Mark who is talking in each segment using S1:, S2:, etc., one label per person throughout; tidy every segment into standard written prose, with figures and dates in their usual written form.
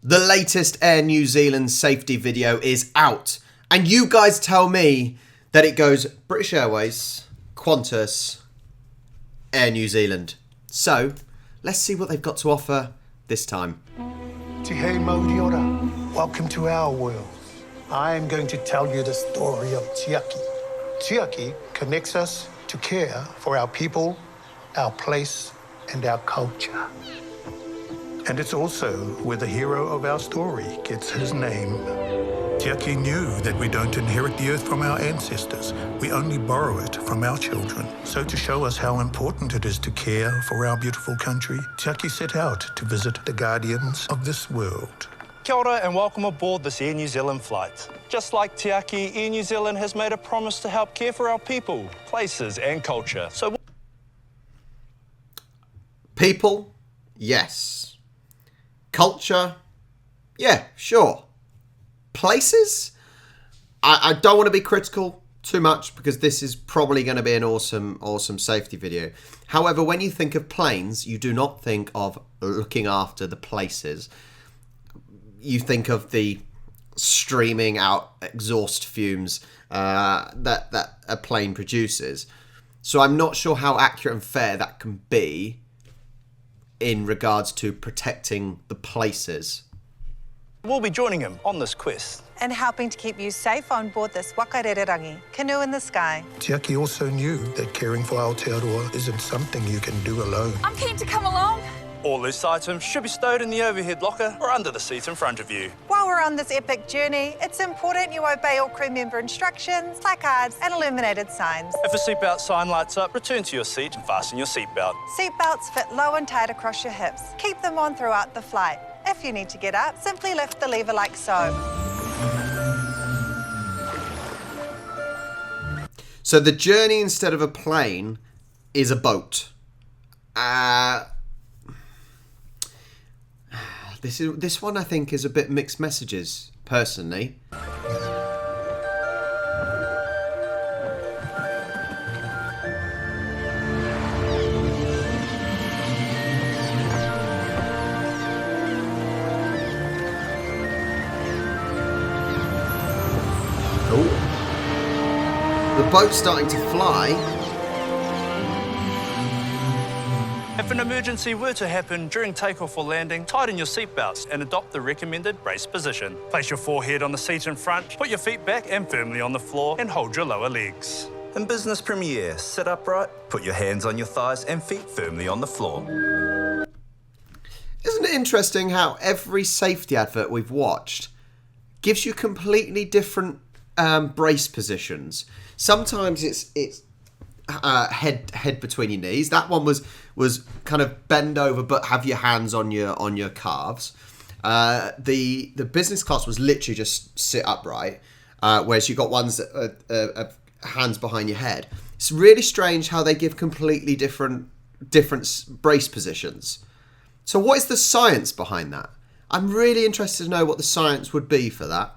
S1: The latest Air New Zealand safety video is out. And you guys tell me that it goes British Airways, Qantas, Air New Zealand. So, let's see what they've got to offer this time.
S2: Tihei Mauri ora. Welcome to our world. I am going to tell you the story of Tiaki. Tiaki connects us to care for our people, our place, and our culture. And it's also where the hero of our story gets his name. Tiaki knew that we don't inherit the earth from our ancestors. We only borrow it from our children. So to show us how important it is to care for our beautiful country, Tiaki set out to visit the guardians of this world.
S3: Kia ora and welcome aboard this Air New Zealand flight. Just like Tiaki, Air New Zealand has made a promise to help care for our people, places and culture. So
S1: People? Yes. Culture? Yeah, sure. Places? I don't want to be critical too much because this is probably going to be an awesome safety video. However, when you think of planes, you do not think of looking after the places. You think of the streaming out exhaust fumes that a plane produces. So I'm not sure how accurate and fair that can be in regards to protecting the places.
S3: we'll be joining him on this quest.
S4: And helping to keep you safe on board this wakarererangi, canoe in the sky.
S2: Tiaki also knew that caring for Aotearoa isn't something you can do alone.
S5: I'm keen to come along.
S3: All loose items should be stowed in the overhead locker or under the seat in front of you.
S4: While we're on this epic journey, it's important you obey all crew member instructions, placards and illuminated signs.
S3: If a seatbelt sign lights up, return to your seat and fasten your seatbelt.
S4: Seatbelts fit low and tight across your hips. Keep them on throughout the flight. If you need to get up, simply lift the lever like so.
S1: So the journey instead of a plane is is this one I think is a bit mixed messages, personally. The boat's starting to fly.
S3: If an emergency were to happen during takeoff or landing, tighten your seatbelts and adopt the recommended brace position. Place your forehead on the seat in front, put your feet back and firmly on the floor, and hold your lower legs. In business premiere, sit upright, put your hands on your thighs and feet firmly on the floor.
S1: Isn't it interesting how every safety advert we've watched gives you completely different brace positions? Sometimes it's head between your knees. That one was kind of bend over but have your hands on your calves. The business class was literally just sit upright, whereas you got ones that are hands behind your head. It's really strange how they give completely different brace positions. So what is the science behind that? I'm really interested to know what the science would be for that.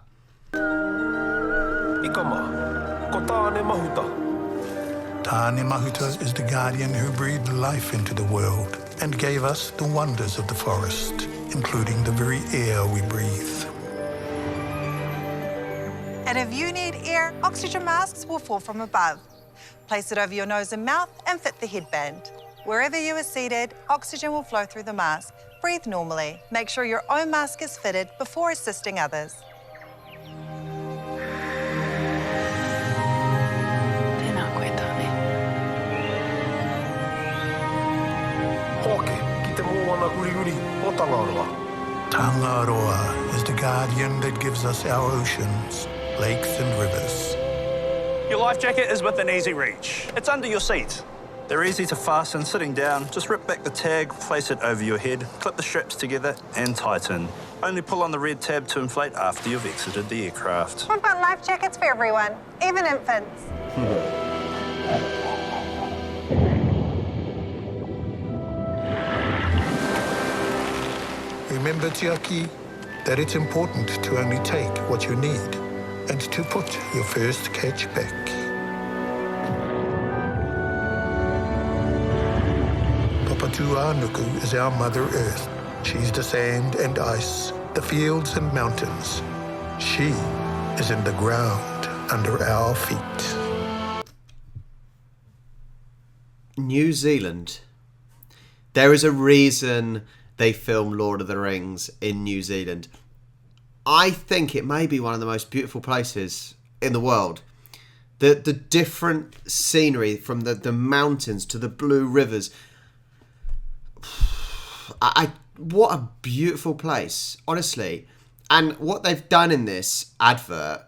S2: Tāne Mahuta is the guardian who breathed life into the world and gave us the wonders of the forest, including the very air we breathe.
S4: And if you need air, oxygen masks will fall from above. Place it over your nose and mouth and fit the headband. Wherever you are seated, oxygen will flow through the mask. Breathe normally. Make sure your own mask is fitted before assisting others.
S2: Tangaroa is the guardian that gives us our oceans, lakes and rivers.
S3: Your life jacket is within easy reach. It's under your seat. They're easy to fasten sitting down. Just rip back the tag, place it over your head, clip the straps together and tighten. Only pull on the red tab to inflate after you've exited the aircraft.
S4: We've got life jackets for everyone, even infants.
S2: Remember, Tiaki, that it's important to only take what you need and to put your first catch back. Papatūānuku is our Mother Earth. She's the sand and ice, the fields and mountains. She is in the ground under our feet.
S1: New Zealand. There is a reason they film Lord of the Rings in New Zealand. I think it may be one of the most beautiful places in the world. The different scenery from the mountains to the blue rivers. What a beautiful place, honestly. And what they've done in this advert,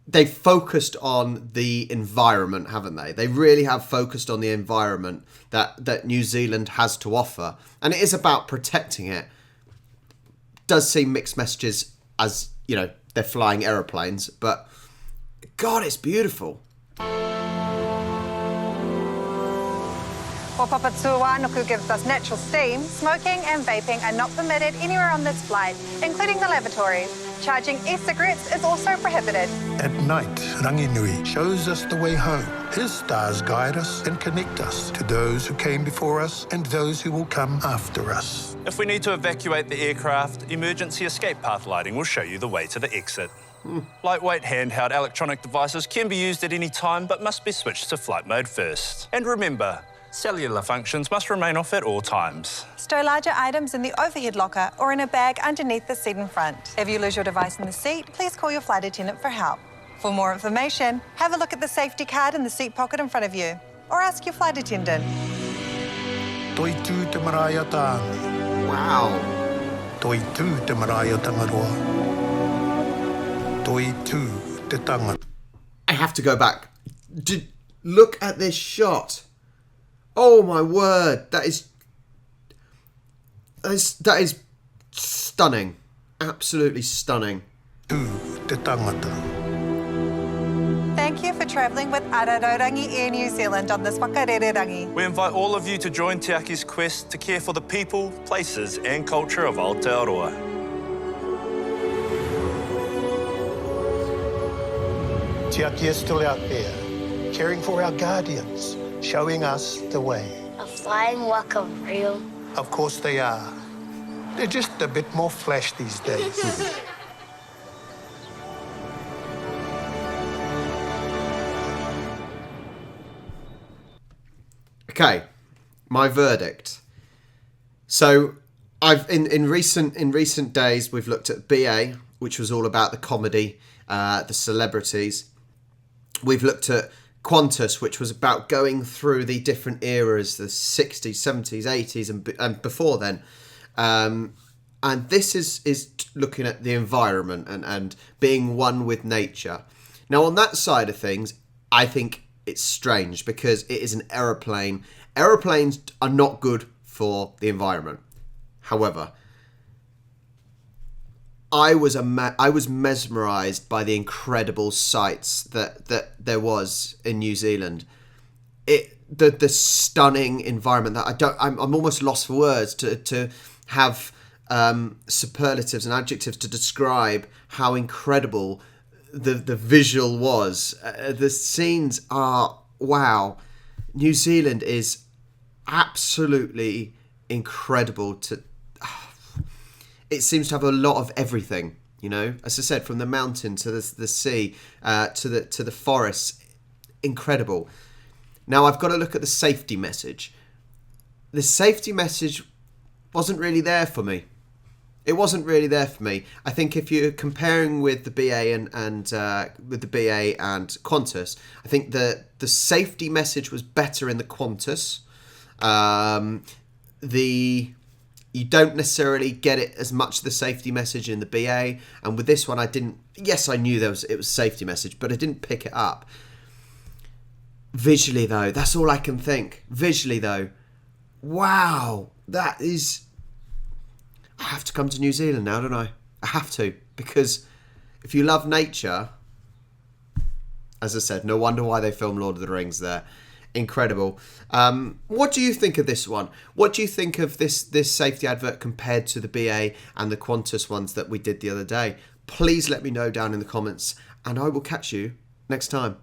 S1: they've focused on the environment, haven't they? They really have focused on the environment that New Zealand has to offer. And it is about protecting it. Does seem mixed messages as, you know, they're flying aeroplanes, but God, it's beautiful.
S4: While Papatua Nuku gives us natural steam, smoking and vaping are not permitted anywhere on this flight, including the lavatories. Charging e-cigarettes is also prohibited.
S2: At night, Ranginui shows us the way home. His stars guide us and connect us to those who came before us and those who will come after us.
S3: If we need to evacuate the aircraft, emergency escape path lighting will show you the way to the exit. Lightweight handheld electronic devices can be used at any time but must be switched to flight mode first. And remember, cellular functions must remain off at all times.
S4: Stow larger items in the overhead locker or in a bag underneath the seat in front. If you lose your device in the seat, please call your flight attendant for help. For more information, have a look at the safety card in the seat pocket in front of you, or ask your flight attendant.
S2: Toi tū te maraia tāngi.
S1: Wow.
S2: Toi tū te maraia tangaroa. Toi tū te tanga.
S1: I have to go back. Look at this shot. Oh my word, that is stunning. Absolutely stunning.
S2: Tū te tangata.
S4: Thank you for travelling with Ararorangi Air New Zealand on this wakarererangi.
S3: We invite all of you to join Tiaki's quest to care for the people, places and culture of Aotearoa.
S2: Tiaki is still out there, caring for our guardians, showing us the way.
S5: A flying waka real.
S2: Of course they are. They're just a bit more flash these days.
S1: Okay, my verdict. So, I've in recent days we've looked at BA, which was all about the comedy, the celebrities. We've looked at Qantas, which was about going through the different eras, the 60s, 70s, 80s, and before then. And this is looking at the environment and being one with nature. Now, on that side of things, I think it's strange because it is an aeroplane. Aeroplanes are not good for the environment. However, I was mesmerised by the incredible sights that there was in New Zealand. The stunning environment that I'm almost lost for words to have superlatives and adjectives to describe how incredible the visual was. The scenes are wow. New Zealand is absolutely incredible. It seems to have a lot of everything, you know. As I said, from the mountain to the sea, to the forests, incredible. Now I've got to look at the safety message. The safety message wasn't really there for me. It wasn't really there for me. I think if you're comparing with the BA and with the BA and Qantas, I think the safety message was better in the Qantas. You don't necessarily get it as much the safety message in the BA, and with this one I didn't. Yes, I knew it was safety message, but I didn't pick it up. Visually though, that's all I can think. Visually though, wow, that is. I have to come to New Zealand now, don't I? I have to, because if you love nature, as I said, no wonder why they filmed Lord of the Rings there. Incredible. What do you think of this one? What do you think of this safety advert compared to the BA and the Qantas ones that we did the other day? Please let me know down in the comments, and I will catch you next time.